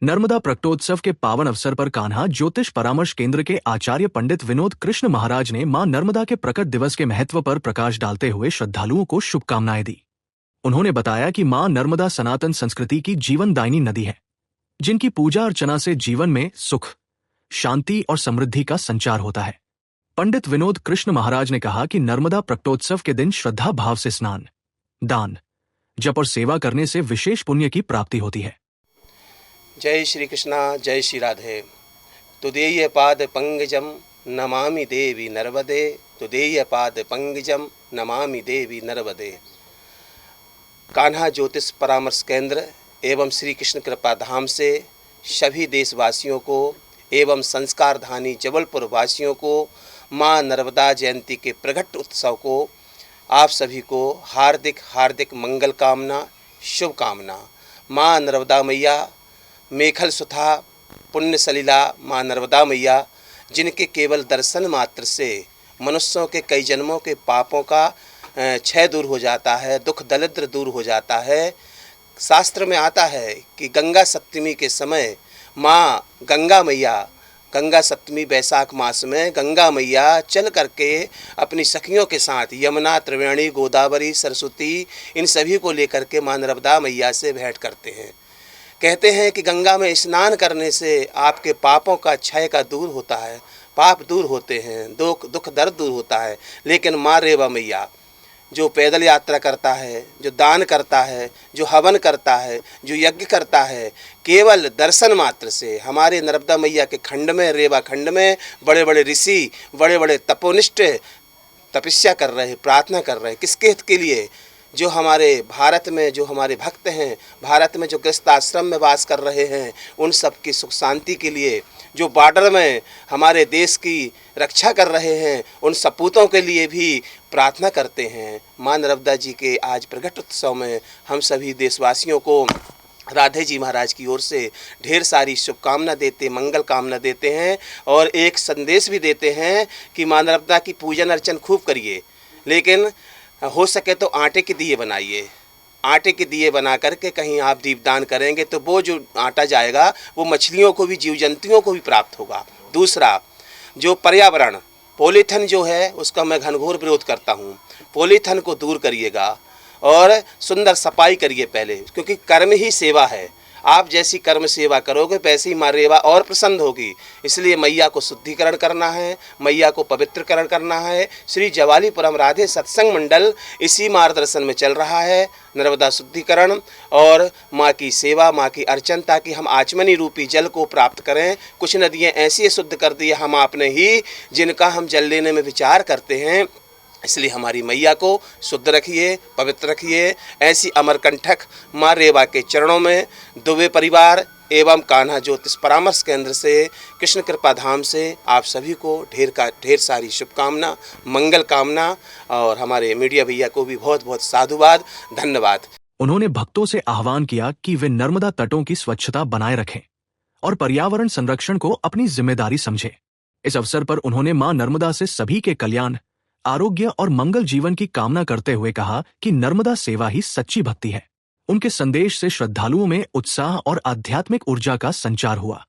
नर्मदा प्रकटोत्सव के पावन अवसर पर कान्हा ज्योतिष परामर्श केंद्र के आचार्य पंडित विनोद कृष्ण महाराज ने मां नर्मदा के प्रकट दिवस के महत्व पर प्रकाश डालते हुए श्रद्धालुओं को शुभकामनाएं दी। उन्होंने बताया कि मां नर्मदा सनातन संस्कृति की जीवनदायिनी नदी है, जिनकी पूजा अर्चना से जीवन में सुख, शांति और समृद्धि का संचार होता है। पंडित विनोद कृष्ण महाराज ने कहा कि नर्मदा प्रकटोत्सव के दिन श्रद्धा भाव से स्नान, दान, जप और सेवा करने से विशेष पुण्य की प्राप्ति होती है। जय श्री कृष्णा, जय श्री राधे। तुदेय पाद पंकजम नमामि देवी नर्मदे, तुदेय पाद पंकजम नमामि देवी नर्मदे। कान्हा ज्योतिष परामर्श केंद्र एवं श्री कृष्ण कृपा धाम से सभी देशवासियों को एवं संस्कार धानी जबलपुर वासियों को मां नर्मदा जयंती के प्रकट उत्सव को आप सभी को हार्दिक हार्दिक मंगल कामना, शुभकामना। मां नर्मदा मैया मेखल सुथा पुण्य सलीला मां नर्मदा मैया, जिनके केवल दर्शन मात्र से मनुष्यों के कई जन्मों के पापों का क्षय दूर हो जाता है, दुख दरिद्र दूर हो जाता है। शास्त्र में आता है कि गंगा सप्तमी के समय मां गंगा मैया, गंगा सप्तमी वैशाख मास में गंगा मैया चल करके अपनी सखियों के साथ यमुना, त्रिवेणी, गोदावरी, सरस्वती इन सभी को लेकर के मां नर्मदा मैया से भेंट करते हैं। कहते हैं कि गंगा में स्नान करने से आपके पापों का क्षय का दूर होता है, पाप दूर होते हैं, दुख दर्द दूर होता है। लेकिन माँ रेवा मैया जो पैदल यात्रा करता है, जो दान करता है, जो हवन करता है, जो यज्ञ करता है, केवल दर्शन मात्र से हमारे नर्मदा मैया के खंड में, रेवा खंड में बड़े बड़े ऋषि, बड़े बड़े तपोनिष्ठ तपस्या कर रहे हैं, प्रार्थना कर रहे हैं। किसके हित के लिए? जो हमारे भारत में जो हमारे भक्त हैं, भारत में जो गृहस्थ आश्रम में वास कर रहे हैं, उन सब की सुख शांति के लिए, जो बॉर्डर में हमारे देश की रक्षा कर रहे हैं, उन सपूतों के लिए भी प्रार्थना करते हैं। मां नर्मदा जी के आज प्रकट उत्सव में हम सभी देशवासियों को राधे जी महाराज की ओर से ढेर सारी शुभकामना देते, मंगल कामना देते हैं और एक संदेश भी देते हैं कि मां नर्मदा की पूजन अर्चन खूब करिए, लेकिन हो सके तो आटे के दिए बनाइए। आटे के दिए बना करके कहीं आप दीपदान करेंगे तो वो जो आटा जाएगा वो मछलियों को भी, जीव जंतुओं को भी प्राप्त होगा। दूसरा, जो पर्यावरण पॉलीथीन जो है उसका मैं घनघोर विरोध करता हूँ। पॉलीथीन को दूर करिएगा और सुंदर सफाई करिए पहले, क्योंकि कर्म ही सेवा है। आप जैसी कर्म सेवा करोगे वैसे ही मां रेवा और प्रसन्न होगी। इसलिए मैया को शुद्धिकरण करना है, मैया को पवित्रकरण करना है। श्री जवालीपुरम राधे सत्संग मंडल इसी मार्गदर्शन में चल रहा है, नर्मदा शुद्धिकरण और माँ की सेवा, माँ की अर्चन, ताकि हम आचमनी रूपी जल को प्राप्त करें। कुछ नदियाँ ऐसी शुद्ध कर दी हम आपने ही, जिनका हम जल लेने में विचार करते हैं। इसलिए हमारी मैया को शुद्ध रखिए, पवित्र रखिए। ऐसी अमरकंटक मां रेवा के चरणों में दुबे परिवार एवं कान्हा ज्योतिष परामर्श केंद्र से, कृष्ण कृपा धाम से आप सभी को ढेर सारी शुभकामना, मंगल कामना और हमारे मीडिया भैया को भी बहुत बहुत साधुवाद, धन्यवाद। उन्होंने भक्तों से आह्वान किया कि वे नर्मदा तटों की स्वच्छता बनाए रखें और पर्यावरण संरक्षण को अपनी जिम्मेदारी समझें। इस अवसर पर उन्होंने मां नर्मदा से सभी के कल्याण, आरोग्य और मंगल जीवन की कामना करते हुए कहा कि नर्मदा सेवा ही सच्ची भक्ति है। उनके संदेश से श्रद्धालुओं में उत्साह और आध्यात्मिक ऊर्जा का संचार हुआ।